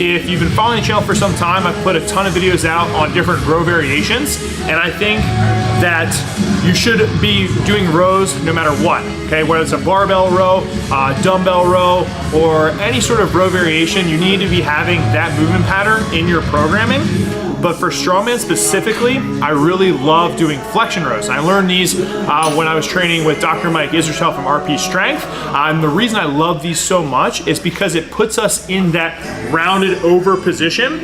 if you've been following the channel for some time, I've put a ton of videos out on different row variations, and I think that you should be doing rows no matter what, okay? Whether it's a barbell row, dumbbell row, or any sort of row variation, you need to be having that movement pattern in your programming. But for strongman specifically, I really love doing flexion rows. I learned these when I was training with Dr. Mike Israel from RP Strength. And the reason I love these so much is because it puts us in that rounded over position,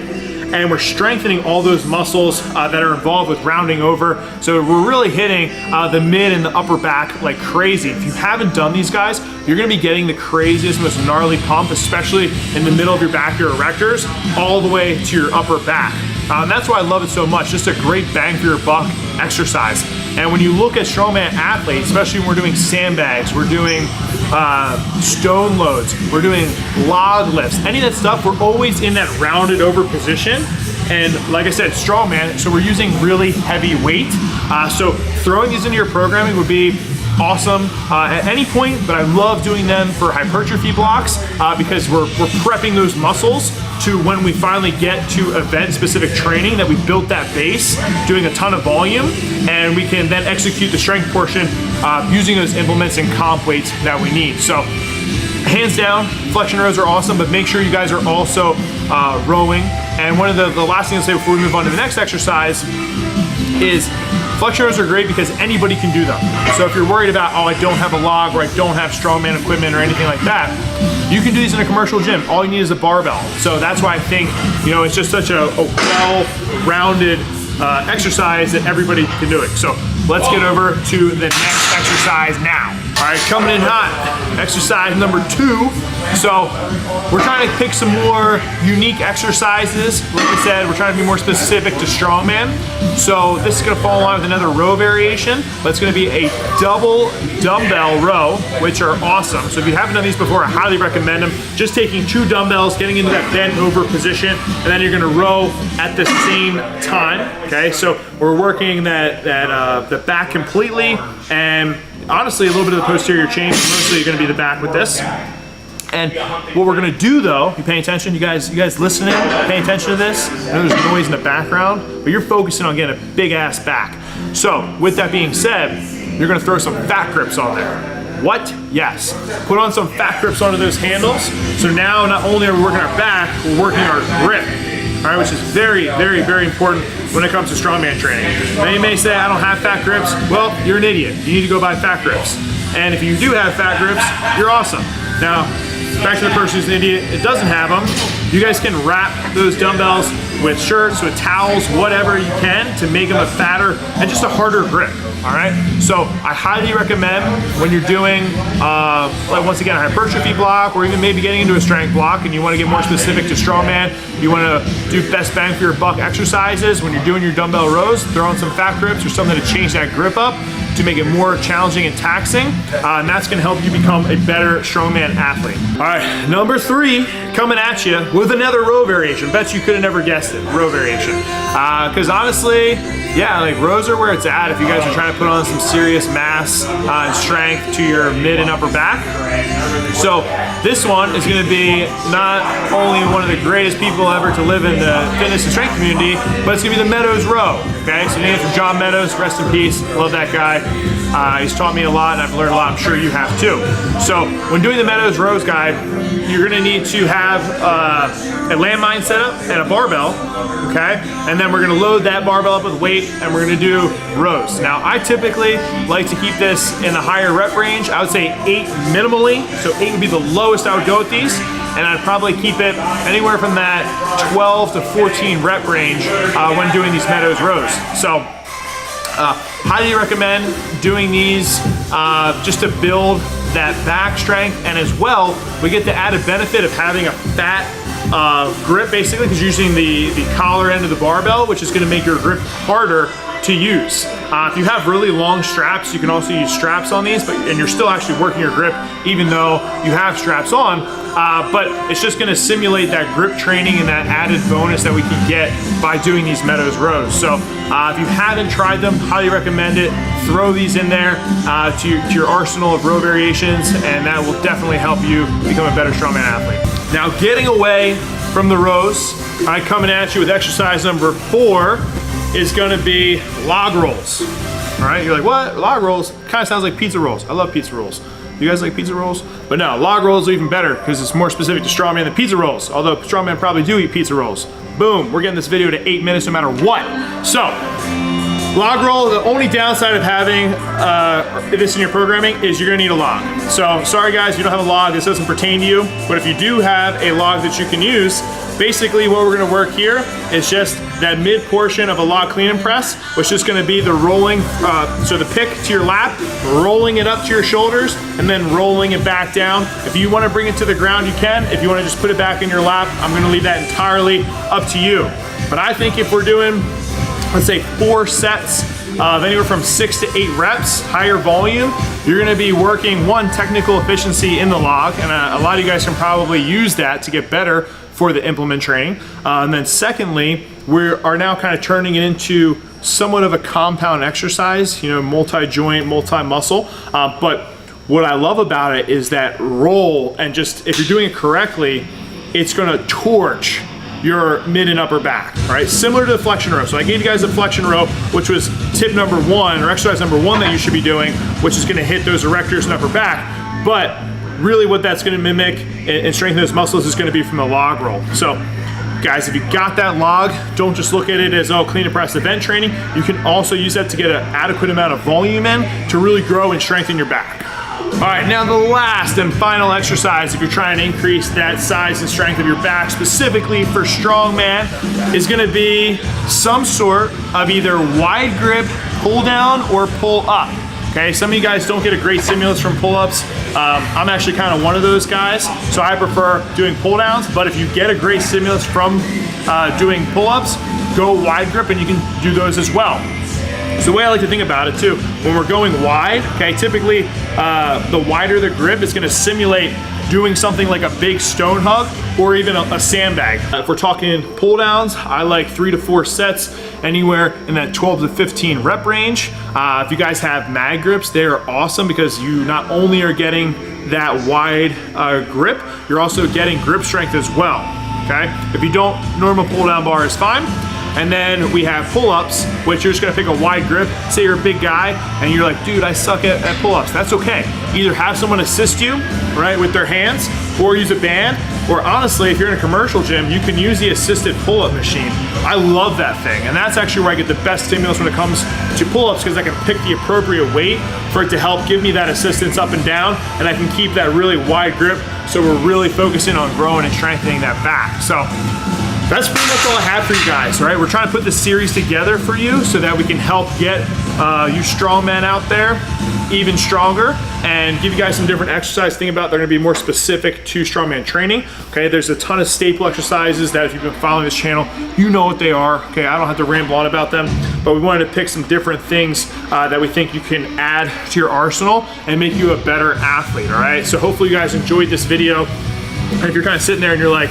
and we're strengthening all those muscles that are involved with rounding over. So we're really hitting the mid and the upper back like crazy. If you haven't done these guys, you're gonna be getting the craziest, most gnarly pump, especially in the middle of your back, your erectors, all the way to your upper back. And that's why I love it so much. Just a great bang for your buck exercise. And when you look at strongman athletes, especially when we're doing sandbags, we're doing stone loads, we're doing log lifts, any of that stuff, we're always in that rounded over position. And like I said, strongman, so we're using really heavy weight. So throwing these into your programming would be awesome at any point, but I love doing them for hypertrophy blocks because we're prepping those muscles to when we finally get to event specific training, that we built that base doing a ton of volume, and we can then execute the strength portion using those implements and comp weights that we need. So hands down, flexion rows are awesome, but make sure you guys are also rowing. And one of the last things I'll say before we move on to the next exercise is flexion rows are great because anybody can do them. So if you're worried about, oh, I don't have a log, or I don't have strongman equipment or anything like that, you can do these in a commercial gym. All you need is a barbell. So that's why I think, you know, it's just such a well-rounded exercise that everybody can do it. So let's get over to the next exercise now. All right, coming in hot, exercise number 2. So we're trying to pick some more unique exercises. Like I said, we're trying to be more specific to strongman. So this is gonna fall along with another row variation, but it's gonna be a double dumbbell row, which are awesome. So if you haven't done these before, I highly recommend them. Just taking 2 dumbbells, getting into that bent over position, and then you're gonna row at the same time, okay? So we're working the back completely, and honestly, a little bit of the posterior chain, but mostly you're gonna be the back with this. And what we're gonna do though, you paying attention, you guys listening, paying attention to this? I know there's noise in the background, but you're focusing on getting a big ass back. So with that being said, you're gonna throw some fat grips on there. What? Yes. Put on some fat grips onto those handles. So now not only are we working our back, we're working our grip. All right, which is very, very, very important when it comes to strongman training. Now you may say, I don't have fat grips. Well, you're an idiot. You need to go buy fat grips. And if you do have fat grips, you're awesome. Now, back to the person who's an idiot, it doesn't have them. You guys can wrap those dumbbells with shirts, with towels, whatever you can to make them a fatter and just a harder grip. All right, so I highly recommend when you're doing, like once again, a hypertrophy block, or even maybe getting into a strength block, and you want to get more specific to strongman, you want to do best bang for your buck exercises. When you're doing your dumbbell rows, throw in some fat grips or something to change that grip up to make it more challenging and taxing, and that's going to help you become a better strongman athlete. All right, number 3, coming at you with another row variation. Bet you could have never guessed it, row variation. Because honestly, yeah, like rows are where it's at if you guys are trying to put on some serious mass and strength to your mid and upper back. So this one is going to be not only one of the greatest people ever to live in the fitness and strength community, but it's going to be the Meadows row. Okay, so named from John Meadows, rest in peace, love that guy. He's taught me a lot, and I've learned a lot. I'm sure you have too. So when doing the Meadows rows guide, you're going to need to have a landmine setup and a barbell, okay? And then we're going to load that barbell up with weight, and we're going to do rows. Now, I typically like to keep this in the higher rep range. I would say 8 minimally, so 8 would be the lowest I would go with these, and I'd probably keep it anywhere from that 12 to 14 rep range when doing these Meadows rows. So highly recommend doing these just to build that back strength, and as well, we get the added benefit of having a fat grip basically, because you're using the collar end of the barbell, which is going to make your grip harder to use. If you have really long straps, you can also use straps on these, and you're still actually working your grip even though you have straps on, but it's just going to simulate that grip training and that added bonus that we can get by doing these Meadows rows. So if you haven't tried them, highly recommend it. Throw these in there to your arsenal of row variations, and that will definitely help you become a better strongman athlete. Now, getting away from the rows. All right, coming at you with exercise number 4 is gonna be log rolls. All right, you're like, what? Log rolls? Kind of sounds like pizza rolls. I love pizza rolls. You guys like pizza rolls? But no, log rolls are even better because it's more specific to strongman than pizza rolls. Although strongmen probably do eat pizza rolls. Boom, we're getting this video to 8 minutes no matter what. So, log roll, the only downside of having this in your programming is you're gonna need a log. So, sorry guys, if you don't have a log, this doesn't pertain to you. But if you do have a log that you can use, basically what we're gonna work here is just that mid portion of a log clean and press, which is gonna be the rolling, so the pick to your lap, rolling it up to your shoulders, and then rolling it back down. If you wanna bring it to the ground, you can. If you wanna just put it back in your lap, I'm gonna leave that entirely up to you. But I think if we're doing, let's say 4 sets of anywhere from 6 to 8 reps, higher volume, you're gonna be working one, technical efficiency in the log, and a lot of you guys can probably use that to get better for the implement training. And then secondly, we are now kind of turning it into somewhat of a compound exercise, you know, multi-joint, multi-muscle. But what I love about it is that roll, and just, if you're doing it correctly, it's gonna torch your mid and upper back, right? Similar to the flexion row. So I gave you guys the flexion row, which was tip number 1, or exercise number 1 that you should be doing, which is gonna hit those erectors and upper back. But really what that's gonna mimic and strengthen those muscles is gonna be from the log roll. So guys, if you got that log, don't just look at it as, oh, clean and press event training. You can also use that to get an adequate amount of volume in to really grow and strengthen your back. All right, now the last and final exercise, if you're trying to increase that size and strength of your back, specifically for strongman, is gonna be some sort of either wide grip pull down or pull up. Okay, some of you guys don't get a great stimulus from pull-ups. I'm actually kind of one of those guys, so I prefer doing pull-downs, but if you get a great stimulus from doing pull-ups, go wide grip and you can do those as well. So the way I like to think about it too, when we're going wide, okay, typically the wider the grip, it's gonna simulate doing something like a big stone hug or even a sandbag. If we're talking pull downs, I like 3 to 4 sets, anywhere in that 12 to 15 rep range. If you guys have mag grips, they are awesome because you not only are getting that wide grip, you're also getting grip strength as well, okay? If you don't, normal pull down bar is fine. And then we have pull-ups, which you're just gonna pick a wide grip. Say you're a big guy and you're like, dude, I suck at pull-ups. That's okay. Either have someone assist you, right, with their hands, or use a band, or honestly, if you're in a commercial gym, you can use the assisted pull-up machine. I love that thing, and that's actually where I get the best stimulus when it comes to pull-ups, because I can pick the appropriate weight for it to help give me that assistance up and down, and I can keep that really wide grip, so we're really focusing on growing and strengthening that back. So that's pretty much all I have for you guys, all right? We're trying to put this series together for you so that we can help get you strongmen out there even stronger and give you guys some different exercises. Think about they're gonna be more specific to strongman training, okay? There's a ton of staple exercises that if you've been following this channel, you know what they are, okay? I don't have to ramble on about them, but we wanted to pick some different things that we think you can add to your arsenal and make you a better athlete, all right? So hopefully you guys enjoyed this video. And if you're kind of sitting there and you're like,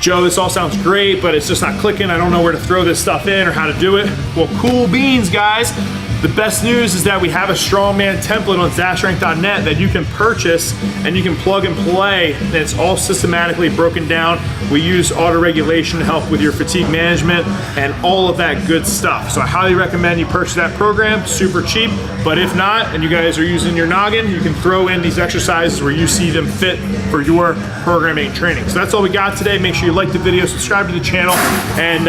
Joe, this all sounds great, but it's just not clicking. I don't know where to throw this stuff in or how to do it. Well, cool beans, guys. The best news is that we have a strongman template on zashstrength.net that you can purchase and you can plug and play. And it's all systematically broken down. We use auto regulation to help with your fatigue management and all of that good stuff. So I highly recommend you purchase that program, super cheap. But if not, and you guys are using your noggin, you can throw in these exercises where you see them fit for your programming training. So that's all we got today. Make sure you like the video, subscribe to the channel, and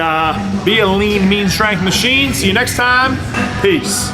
be a lean, mean strength machine. See you next time. Peace.